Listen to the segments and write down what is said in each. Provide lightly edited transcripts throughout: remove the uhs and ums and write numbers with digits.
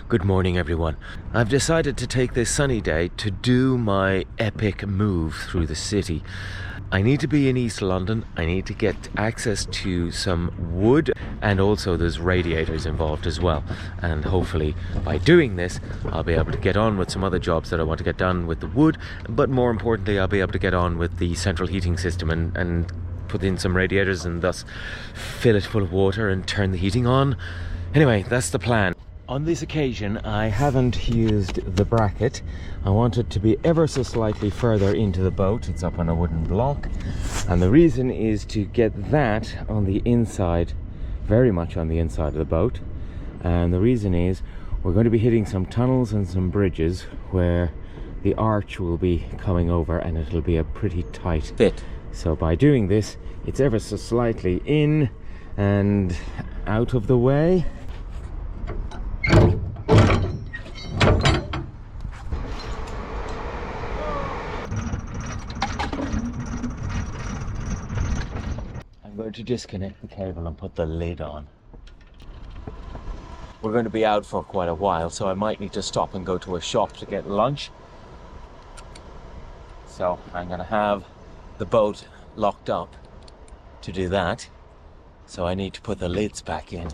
Good morning, everyone. I've decided to take this sunny day to do my epic move through the city. I need to be in East London. I need to get access to some wood, and also there's radiators involved as well. And hopefully by doing this, I'll be able to get on with some other jobs that I want to get done with the wood, but more importantly, I'll be able to get on with the central heating system and put in some radiators and thus fill it full of water and turn the heating on. Anyway, that's the plan. On this occasion, I haven't used the bracket. I want it to be ever so slightly further into the boat. It's up on a wooden block. And the reason is to get that on the inside, very much on the inside of the boat. And the reason is we're going to be hitting some tunnels and some bridges where the arch will be coming over and it'll be a pretty tight fit. So by doing this, it's ever so slightly in and out of the way. I'm going to disconnect the cable and put the lid on. We're going to be out for quite a while, so I might need to stop and go to a shop to get lunch. So I'm going to have the boat locked up to do that. So I need to put the lids back in.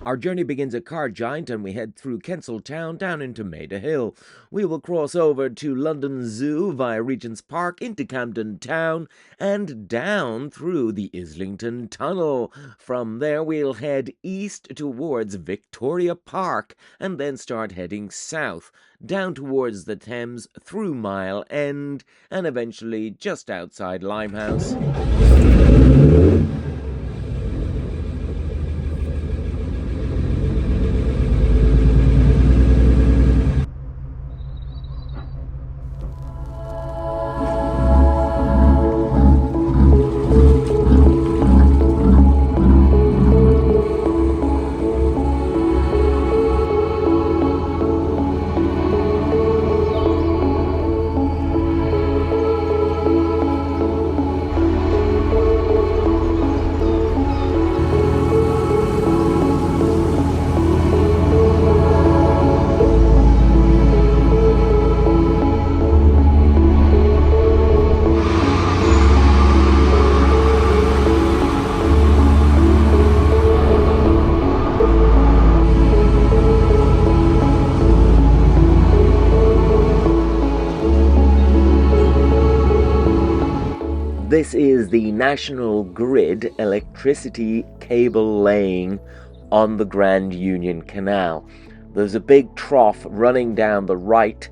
Our journey begins at Car Giant and we head through Kensal Town down into Maida Hill. We will cross over to London Zoo via Regents Park into Camden Town and down through the Islington Tunnel. From there we'll head east towards Victoria Park and then start heading south, down towards the Thames through Mile End and eventually just outside Limehouse. This is the National Grid electricity cable laying on the Grand Union Canal. There's a big trough running down the right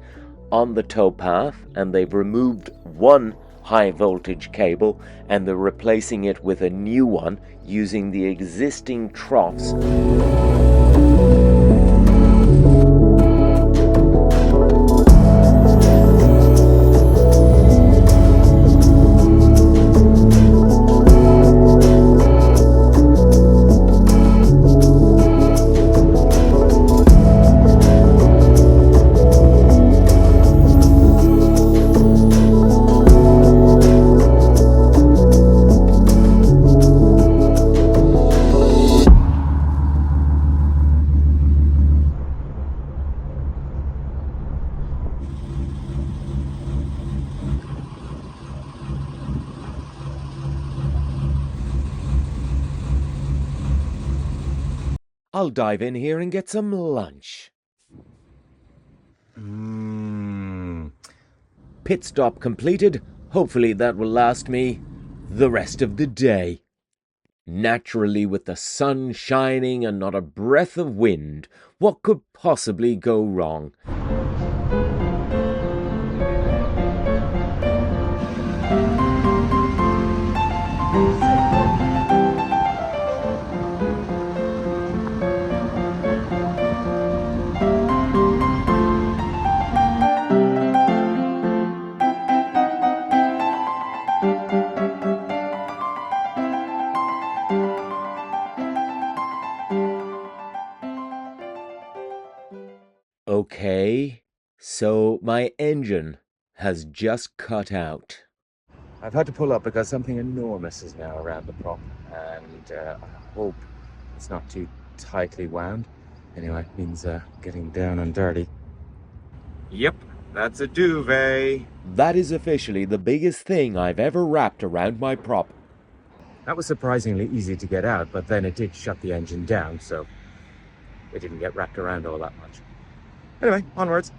on the towpath, and they've removed one high voltage cable and they're replacing it with a new one using the existing troughs. I'll dive in here and get some lunch. Pit stop completed. Hopefully that will last me the rest of the day. Naturally, with the sun shining and not a breath of wind, what could possibly go wrong? Okay, so my engine has just cut out. I've had to pull up because something enormous is now around the prop, and I hope it's not too tightly wound. Anyway, it means getting down and dirty. Yep, that's a duvet. That is officially the biggest thing I've ever wrapped around my prop. That was surprisingly easy to get out, but then it did shut the engine down, so it didn't get wrapped around all that much. Anyway, onwards.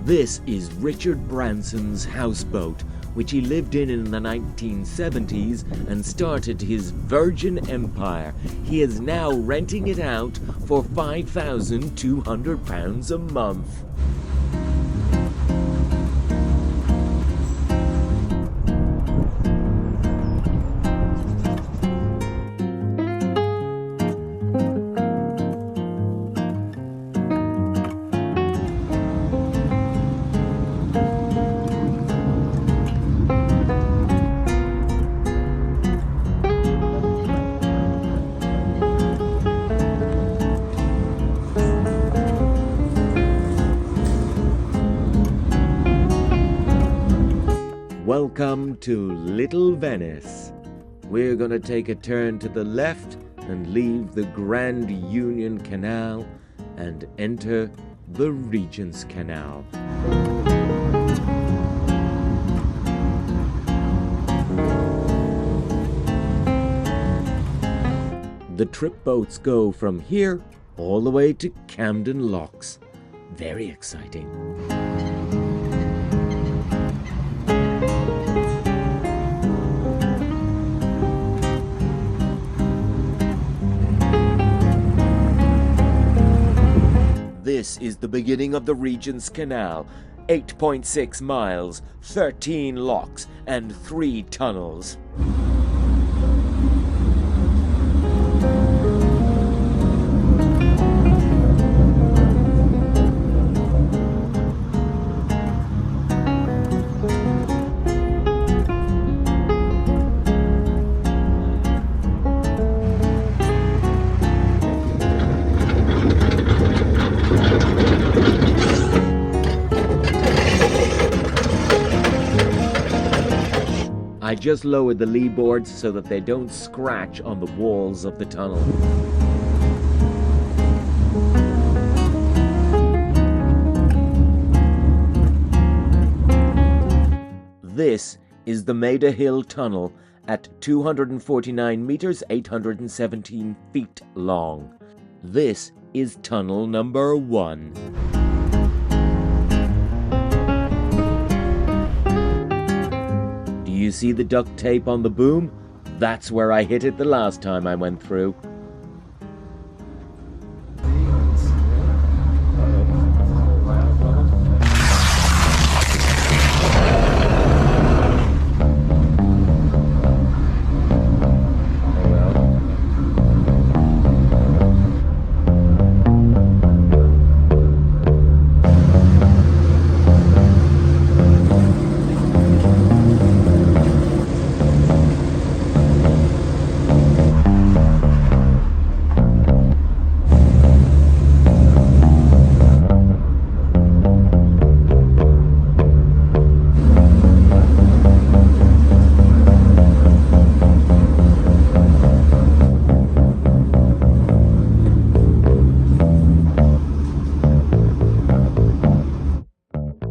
This is Richard Branson's houseboat, which he lived in the 1970s and started his Virgin Empire. He is now renting it out for £5,200 a month. Welcome to Little Venice. We're gonna take a turn to the left and leave the Grand Union Canal and enter the Regents Canal. The trip boats go from here all the way to Camden Locks. Very exciting. This is the beginning of the Regents Canal. 8.6 miles, 13 locks, and 3 tunnels. I just lowered the lee boards so that they don't scratch on the walls of the tunnel. This is the Maida Hill Tunnel at 249 meters, 817 feet long. This is tunnel number 1. Do you see the duct tape on the boom? That's where I hit it the last time I went through.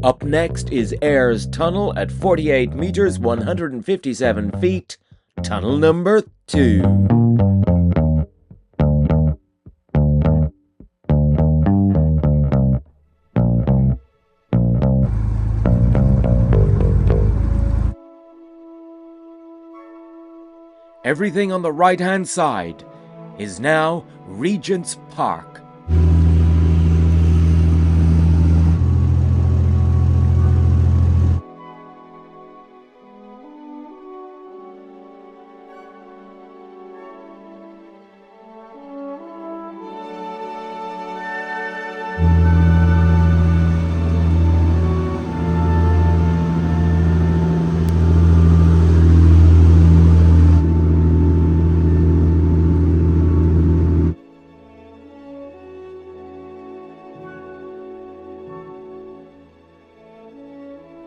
Up next is Ayres Tunnel at 48 meters, 157 feet, tunnel number 2. Everything on the right-hand side is now Regents Park.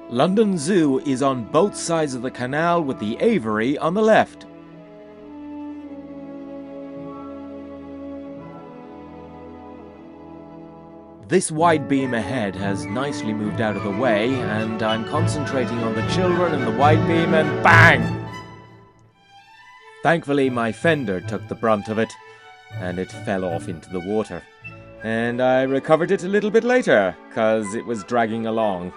London Zoo is on both sides of the canal with the aviary on the left. This wide beam ahead has nicely moved out of the way, and I'm concentrating on the children and the wide beam, and bang! Thankfully my fender took the brunt of it, and it fell off into the water. And I recovered it a little bit later, 'cause it was dragging along.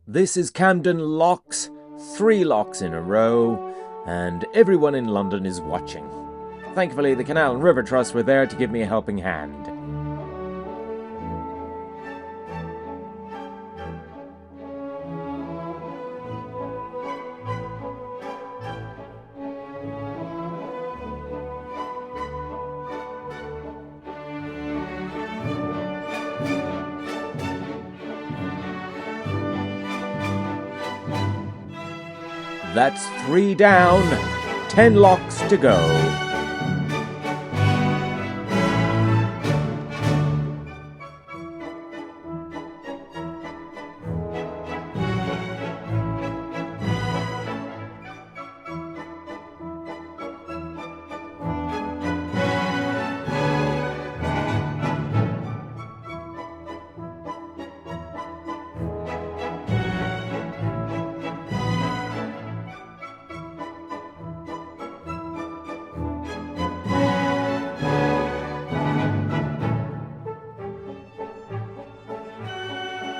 This is Camden Locks, 3 locks in a row, and everyone in London is watching. Thankfully, the Canal and River Trust were there to give me a helping hand. That's 3 down, 10 locks to go.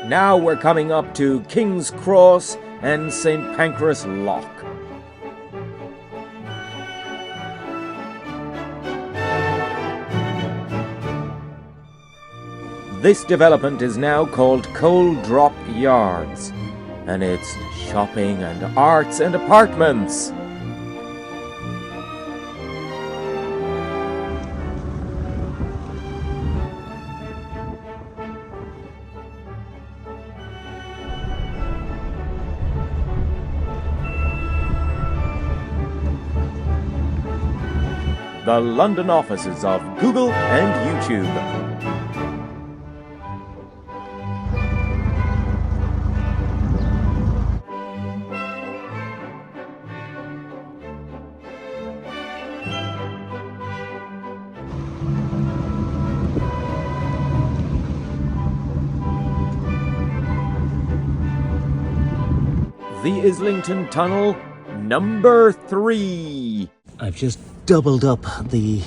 Now we're coming up to King's Cross and St. Pancras Lock. This development is now called Coal Drop Yards, and it's shopping and arts and apartments. The London offices of Google and YouTube. The Islington Tunnel, number 3. I've just doubled up the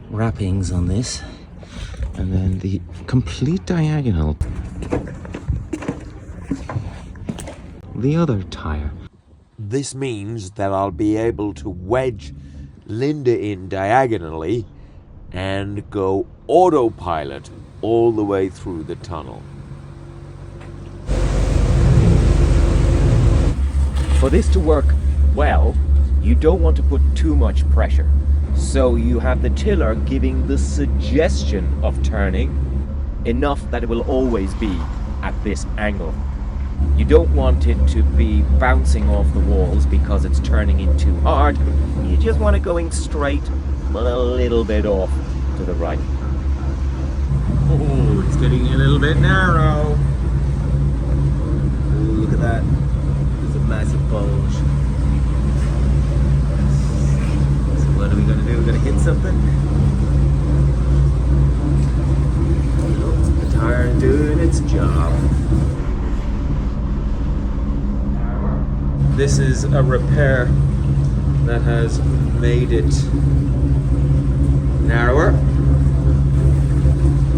wrappings on this, and then the complete diagonal, the other tire. This means that I'll be able to wedge Linda in diagonally and go autopilot all the way through the tunnel. For this to work well, you don't want to put too much pressure. So you have the tiller giving the suggestion of turning, enough that it will always be at this angle. You don't want it to be bouncing off the walls because it's turning in too hard. You just want it going straight, but a little bit off to the right. Oh, it's getting a little bit narrow. Ooh, look at that. There's a massive bulge. So what are we going to do? We're going to hit something? Nope, the tire doing its job. This is a repair that has made it narrower.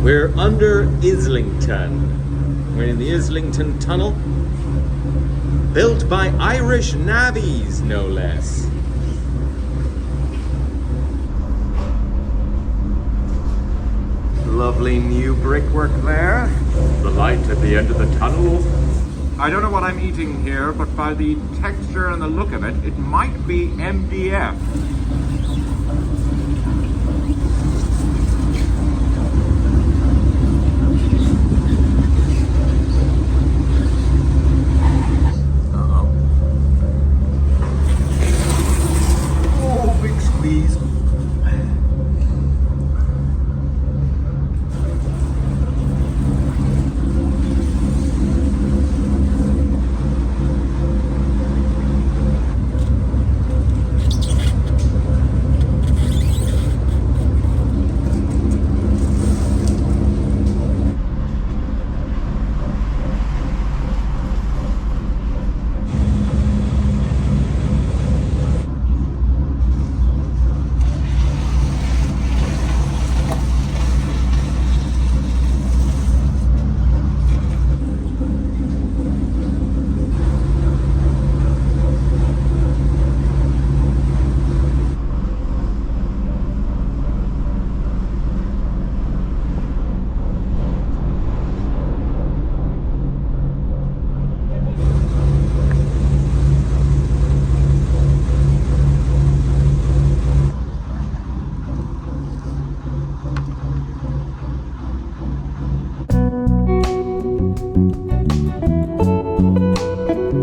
We're under Islington. We're in the Islington Tunnel, built by Irish navvies, no less. Lovely new brickwork there. The light at the end of the tunnel. I don't know what I'm eating here, but by the texture and the look of it, it might be MDF. Oh, big squeeze.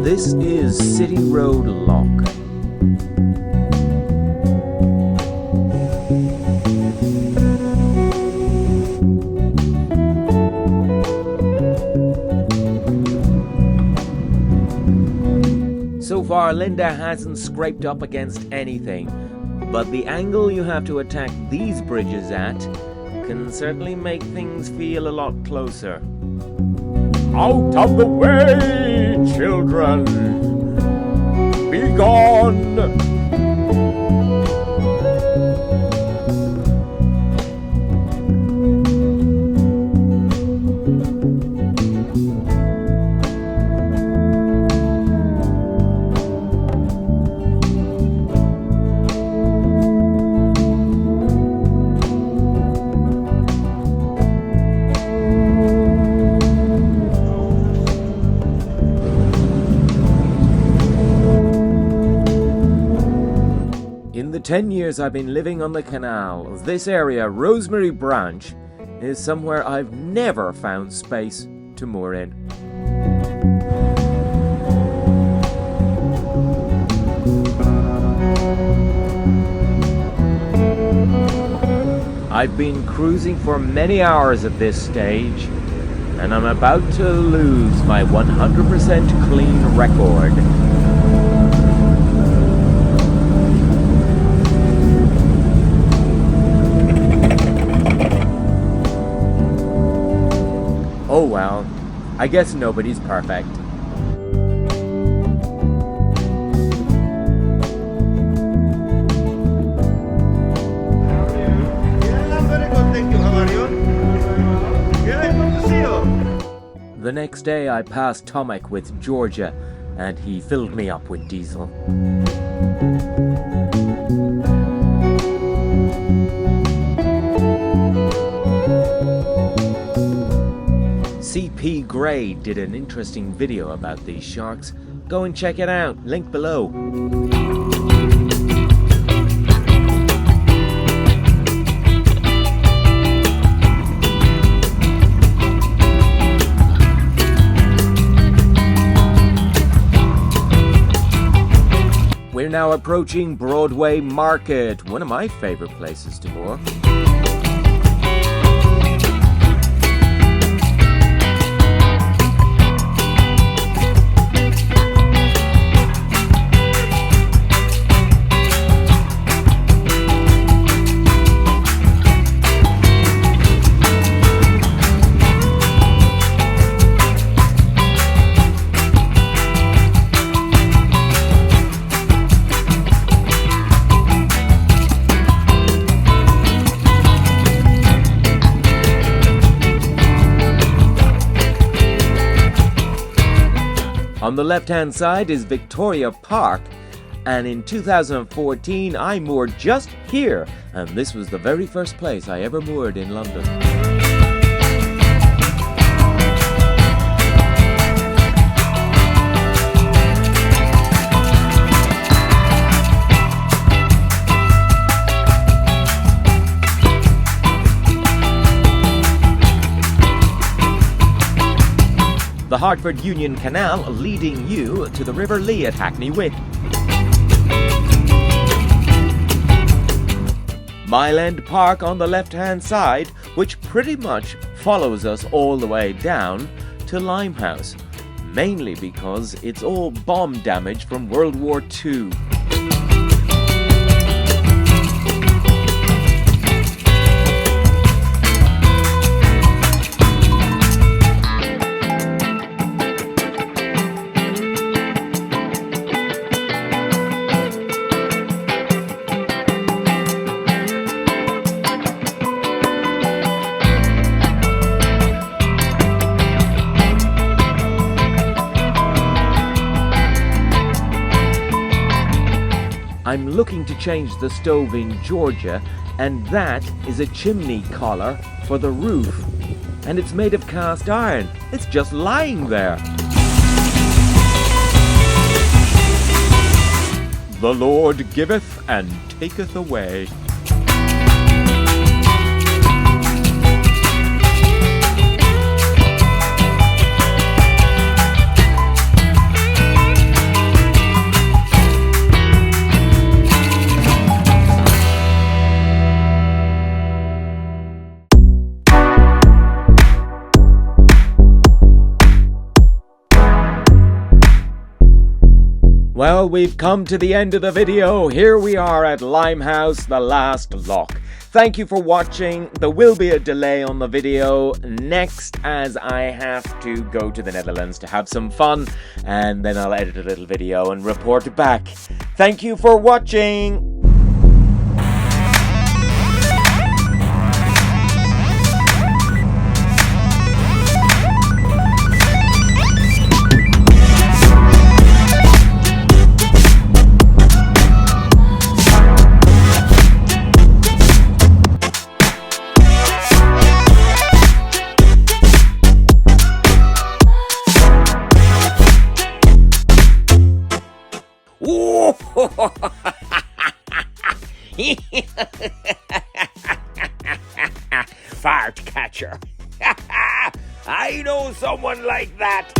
This is City Road Lock. So far, Linda hasn't scraped up against anything, but the angle you have to attack these bridges at can certainly make things feel a lot closer. Out of the way, children! Be gone! In the 10 years I've been living on the canal, this area, Rosemary Branch, is somewhere I've never found space to moor in. I've been cruising for many hours at this stage, and I'm about to lose my 100% clean record. Oh well, I guess nobody's perfect. next day I passed Tomac with Georgia, and he filled me up with diesel. CP Gray did an interesting video about these sharks. Go and check it out, link below. We're now approaching Broadway Market, one of my favorite places to moor. On the left-hand side is Victoria Park, and in 2014 I moored just here, and this was the very first place I ever moored in London. The Hartford Union Canal leading you to the River Lee at Hackney Wick. Mile End Park on the left-hand side, which pretty much follows us all the way down to Limehouse, mainly because it's all bomb damage from World War II. I'm looking to change the stove in Georgia, and that is a chimney collar for the roof. And it's made of cast iron. It's just lying there. The Lord giveth and taketh away. Well, we've come to the end of the video. Here we are at Limehouse, the last lock. Thank you for watching. There will be a delay on the video next as I have to go to the Netherlands to have some fun, and then I'll edit a little video and report back. Thank you for watching. Fart catcher. I know someone like that.